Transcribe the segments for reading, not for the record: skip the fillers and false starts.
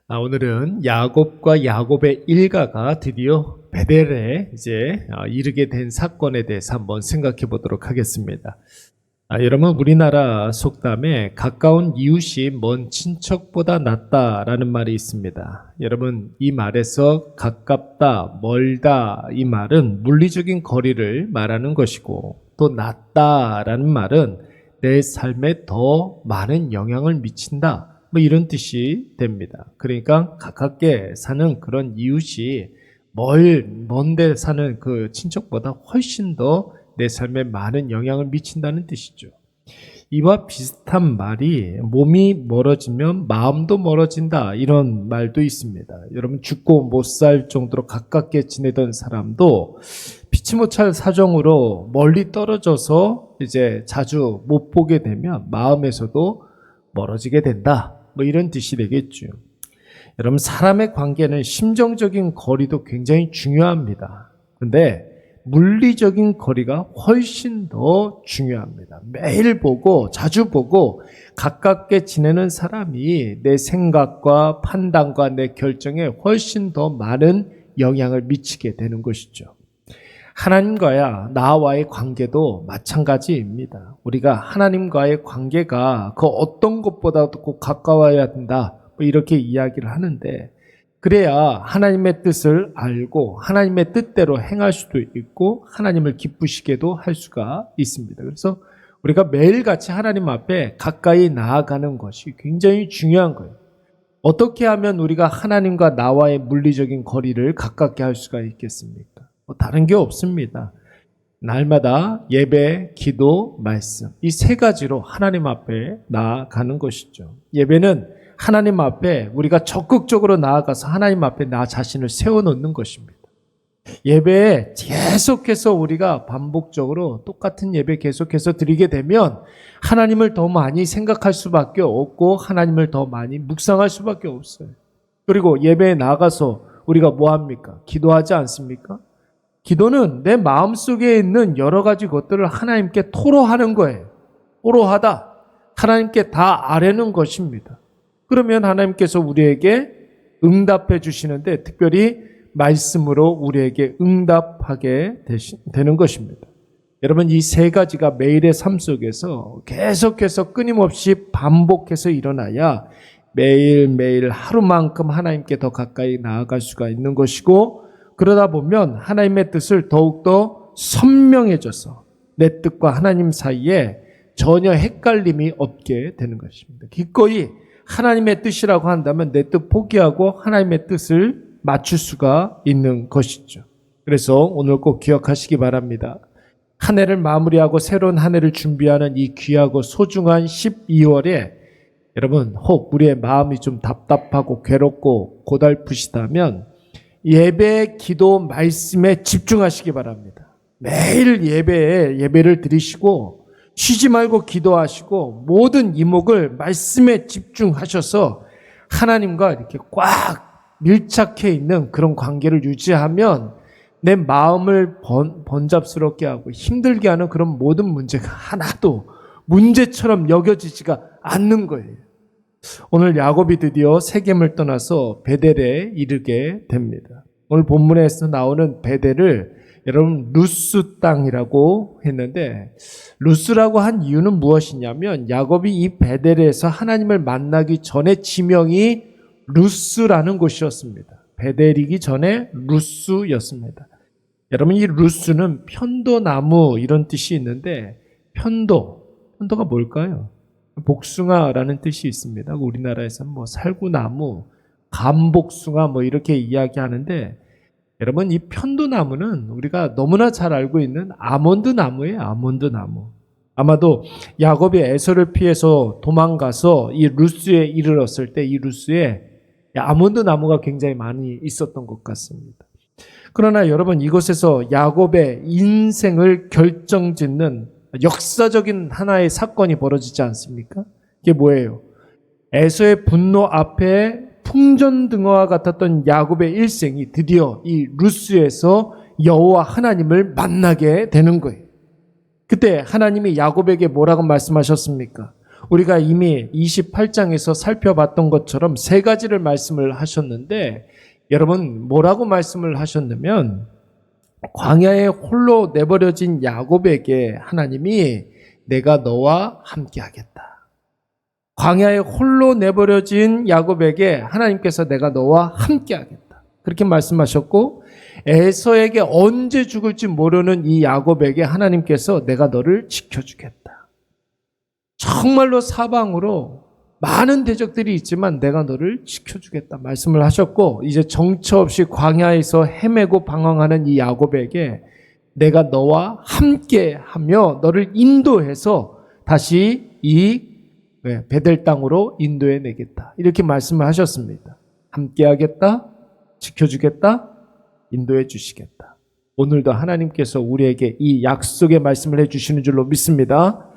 오늘은 야곱과 야곱의 일가가 드디어 베델에 이르게 된 사건에 대해서 한번 생각해 보도록 하겠습니다. 여러분, 우리나라 속담에 가까운 이웃이 먼 친척보다 낫다라는 말이 있습니다. 여러분, 이 말에서 가깝다, 멀다 이 말은 물리적인 거리를 말하는 것이고, 또 낫다라는 말은 내 삶에 더 많은 영향을 미친다, 이런 뜻이 됩니다. 그러니까 가깝게 사는 그런 이웃이 먼데 사는 그 친척보다 훨씬 더 내 삶에 많은 영향을 미친다는 뜻이죠. 이와 비슷한 말이 몸이 멀어지면 마음도 멀어진다, 이런 말도 있습니다. 여러분, 죽고 못 살 정도로 가깝게 지내던 사람도 피치 못할 사정으로 멀리 떨어져서 자주 못 보게 되면 마음에서도 멀어지게 된다, 이런 뜻이 되겠죠. 여러분, 사람의 관계는 심정적인 거리도 굉장히 중요합니다. 근데 물리적인 거리가 훨씬 더 중요합니다. 매일 보고 자주 보고 가깝게 지내는 사람이 내 생각과 판단과 내 결정에 훨씬 더 많은 영향을 미치게 되는 것이죠. 하나님과야 나와의 관계도 마찬가지입니다. 우리가 하나님과의 관계가 그 어떤 것보다도 꼭 가까워야 된다, 이렇게 이야기를 하는데, 그래야 하나님의 뜻을 알고 하나님의 뜻대로 행할 수도 있고 하나님을 기쁘시게도 할 수가 있습니다. 그래서 우리가 매일같이 하나님 앞에 가까이 나아가는 것이 굉장히 중요한 거예요. 어떻게 하면 우리가 하나님과 나와의 물리적인 거리를 가깝게 할 수가 있겠습니까? 다른 게 없습니다. 날마다 예배, 기도, 말씀, 이 세 가지로 하나님 앞에 나아가는 것이죠. 예배는 하나님 앞에 우리가 적극적으로 나아가서 하나님 앞에 나 자신을 세워놓는 것입니다. 예배에 계속해서 우리가 반복적으로 똑같은 예배 계속해서 드리게 되면 하나님을 더 많이 생각할 수밖에 없고 하나님을 더 많이 묵상할 수밖에 없어요. 그리고 예배에 나가서 우리가 뭐 합니까? 기도하지 않습니까? 기도는 내 마음속에 있는 여러 가지 것들을 하나님께 토로하는 거예요. 토로하다, 하나님께 다 아뢰는 것입니다. 그러면 하나님께서 우리에게 응답해 주시는데, 특별히 말씀으로 우리에게 응답하게 되는 것입니다. 여러분, 이 세 가지가 매일의 삶 속에서 계속해서 끊임없이 반복해서 일어나야 매일매일 하루만큼 하나님께 더 가까이 나아갈 수가 있는 것이고, 그러다 보면 하나님의 뜻을 더욱더 선명해져서 내 뜻과 하나님 사이에 전혀 헷갈림이 없게 되는 것입니다. 기꺼이 하나님의 뜻이라고 한다면 내 뜻 포기하고 하나님의 뜻을 맞출 수가 있는 것이죠. 그래서 오늘 꼭 기억하시기 바랍니다. 한 해를 마무리하고 새로운 한 해를 준비하는 이 귀하고 소중한 12월에 여러분, 혹 우리의 마음이 좀 답답하고 괴롭고 고달프시다면 예배, 기도, 말씀에 집중하시기 바랍니다. 매일 예배를 드리시고 쉬지 말고 기도하시고 모든 이목을 말씀에 집중하셔서 하나님과 이렇게 꽉 밀착해 있는 그런 관계를 유지하면 내 마음을 번잡스럽게 하고 힘들게 하는 그런 모든 문제가 하나도 문제처럼 여겨지지가 않는 거예요. 오늘 야곱이 드디어 세겜을 떠나서 베델에 이르게 됩니다. 오늘 본문에서 나오는 베델을 여러분 루스 땅이라고 했는데, 루스라고 한 이유는 무엇이냐면 야곱이 이 베델에서 하나님을 만나기 전에 지명이 루스라는 곳이었습니다. 베델이기 전에 루스였습니다. 여러분, 이 루스는 편도나무 이런 뜻이 있는데, 편도가 뭘까요? 복숭아라는 뜻이 있습니다. 우리나라에서는 살구나무, 감복숭아 이렇게 이야기하는데, 여러분, 이 편도나무는 우리가 너무나 잘 알고 있는 아몬드 나무예요. 아몬드 나무. 아마도 야곱이 에서를 피해서 도망가서 이 루스에 이르렀을 때 이 루스에 아몬드 나무가 굉장히 많이 있었던 것 같습니다. 그러나 여러분, 이곳에서 야곱의 인생을 결정짓는 역사적인 하나의 사건이 벌어지지 않습니까? 이게 뭐예요? 에서의 분노 앞에 풍전등화와 같았던 야곱의 일생이 드디어 이 루스에서 여호와 하나님을 만나게 되는 거예요. 그때 하나님이 야곱에게 뭐라고 말씀하셨습니까? 우리가 이미 28장에서 살펴봤던 것처럼 세 가지를 말씀을 하셨는데 여러분 뭐라고 말씀을 하셨냐면 광야에 홀로 내버려진 야곱에게 하나님이 내가 너와 함께하겠다. 광야에 홀로 내버려진 야곱에게 하나님께서 내가 너와 함께하겠다. 그렇게 말씀하셨고 에서에게 언제 죽을지 모르는 이 야곱에게 하나님께서 내가 너를 지켜주겠다. 정말로 사방으로 많은 대적들이 있지만 내가 너를 지켜주겠다 말씀을 하셨고 이제 정처 없이 광야에서 헤매고 방황하는 이 야곱에게 내가 너와 함께하며 너를 인도해서 다시 이 베델 땅으로 인도해 내겠다. 이렇게 말씀을 하셨습니다. 함께하겠다, 지켜주겠다, 인도해 주시겠다. 오늘도 하나님께서 우리에게 이 약속의 말씀을 해주시는 줄로 믿습니다.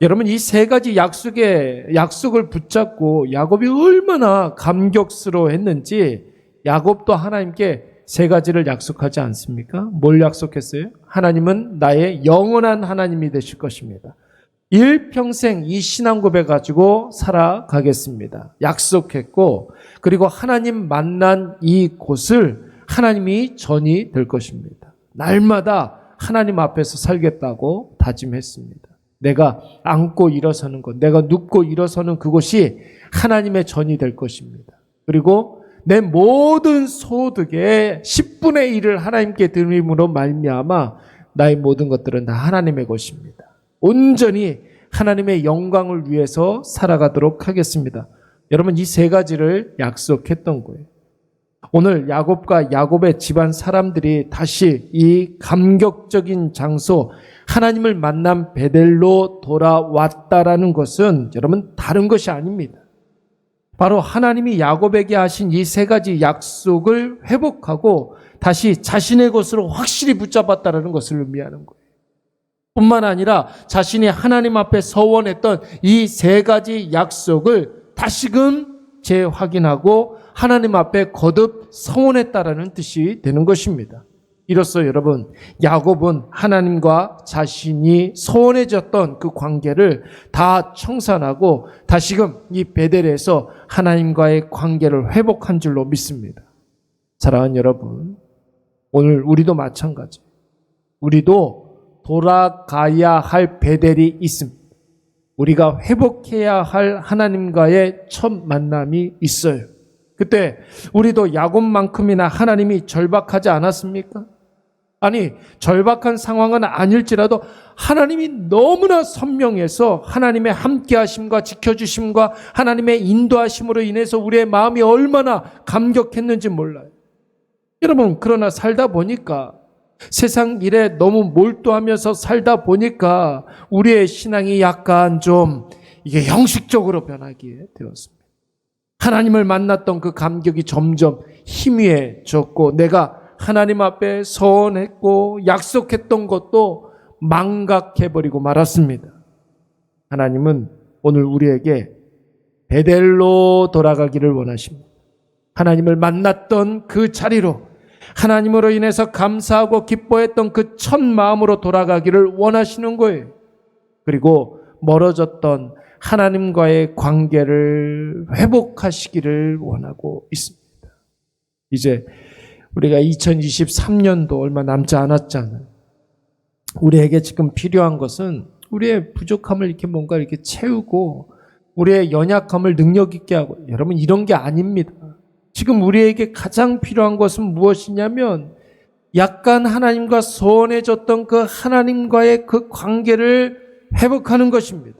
여러분 이 세 가지 약속을 붙잡고 야곱이 얼마나 감격스러워했는지 야곱도 하나님께 세 가지를 약속하지 않습니까? 뭘 약속했어요? 하나님은 나의 영원한 하나님이 되실 것입니다. 일평생 이 신앙 고백 가지고 살아가겠습니다. 약속했고 그리고 하나님 만난 이 곳을 하나님이 전이 될 것입니다. 날마다 하나님 앞에서 살겠다고 다짐했습니다. 내가 앉고 일어서는 것, 내가 눕고 일어서는 그곳이 하나님의 전이 될 것입니다. 그리고 내 모든 소득의 10분의 1을 하나님께 드림으로 말미암아 나의 모든 것들은 다 하나님의 것입니다. 온전히 하나님의 영광을 위해서 살아가도록 하겠습니다. 여러분 이 세 가지를 약속했던 거예요. 오늘 야곱과 야곱의 집안 사람들이 다시 이 감격적인 장소 하나님을 만난 베델로 돌아왔다라는 것은 여러분 다른 것이 아닙니다. 바로 하나님이 야곱에게 하신 이 세 가지 약속을 회복하고 다시 자신의 것으로 확실히 붙잡았다라는 것을 의미하는 거예요. 뿐만 아니라 자신이 하나님 앞에 서원했던 이 세 가지 약속을 다시금 재확인하고 하나님 앞에 거듭 서원했다라는 뜻이 되는 것입니다. 이로써 여러분 야곱은 하나님과 자신이 소원해졌던 그 관계를 다 청산하고 다시금 이 베델에서 하나님과의 관계를 회복한 줄로 믿습니다. 사랑하는 여러분, 오늘 우리도 마찬가지. 우리도 돌아가야 할 베델이 있습니다. 우리가 회복해야 할 하나님과의 첫 만남이 있어요. 그때 우리도 야곱만큼이나 하나님이 절박하지 않았습니까? 아니, 절박한 상황은 아닐지라도 하나님이 너무나 선명해서 하나님의 함께하심과 지켜주심과 하나님의 인도하심으로 인해서 우리의 마음이 얼마나 감격했는지 몰라요. 여러분, 그러나 살다 보니까 세상 일에 너무 몰두하면서 살다 보니까 우리의 신앙이 약간 좀 이게 형식적으로 변하게 되었습니다. 하나님을 만났던 그 감격이 점점 희미해졌고 내가 하나님 앞에 서원했고 약속했던 것도 망각해버리고 말았습니다. 하나님은 오늘 우리에게 베델로 돌아가기를 원하십니다. 하나님을 만났던 그 자리로 하나님으로 인해서 감사하고 기뻐했던 그 첫 마음으로 돌아가기를 원하시는 거예요. 그리고 멀어졌던 하나님과의 관계를 회복하시기를 원하고 있습니다. 이제 우리가 2023년도 얼마 남지 않았잖아요. 우리에게 지금 필요한 것은 우리의 부족함을 이렇게 채우고 우리의 연약함을 능력 있게 하고 여러분 이런 게 아닙니다. 지금 우리에게 가장 필요한 것은 무엇이냐면 약간 하나님과 소원해졌던 그 하나님과의 그 관계를 회복하는 것입니다.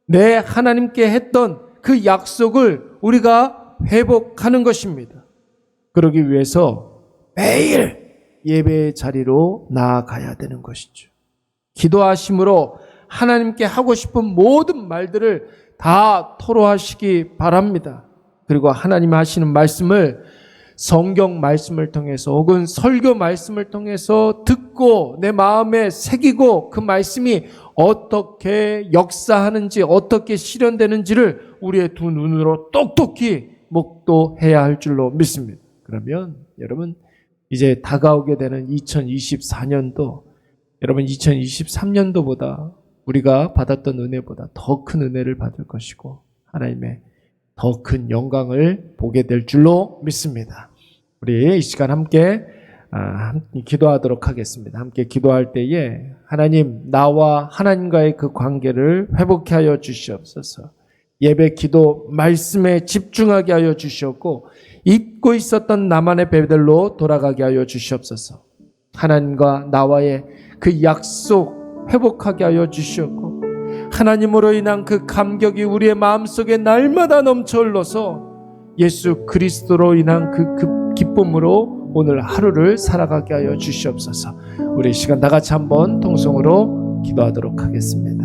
내 하나님께 했던 그 약속을 우리가 회복하는 것입니다. 그러기 위해서 매일 예배의 자리로 나아가야 되는 것이죠. 기도하심으로 하나님께 하고 싶은 모든 말들을 다 토로하시기 바랍니다. 그리고 하나님 하시는 말씀을 성경 말씀을 통해서 혹은 설교 말씀을 통해서 듣고 내 마음에 새기고 그 말씀이 어떻게 역사하는지 어떻게 실현되는지를 우리의 두 눈으로 똑똑히 목도해야 할 줄로 믿습니다. 그러면 여러분 이제 다가오게 되는 2024년도 여러분 2023년도보다 우리가 받았던 은혜보다 더 큰 은혜를 받을 것이고 하나님의 더 큰 영광을 보게 될 줄로 믿습니다. 우리 이 시간 함께 기도하도록 하겠습니다. 함께 기도할 때에 하나님, 나와 하나님과의 그 관계를 회복케 하여 주시옵소서. 예배, 기도, 말씀에 집중하게 하여 주시옵고 잊고 있었던 나만의 베델로 돌아가게 하여 주시옵소서. 하나님과 나와의 그 약속 회복하게 하여 주시옵고 하나님으로 인한 그 감격이 우리의 마음속에 날마다 넘쳐 흘러서 예수 그리스도로 인한 그 기쁨으로 오늘 하루를 살아가게 하여 주시옵소서. 우리 시간 다 같이 한번 통성으로 기도하도록 하겠습니다.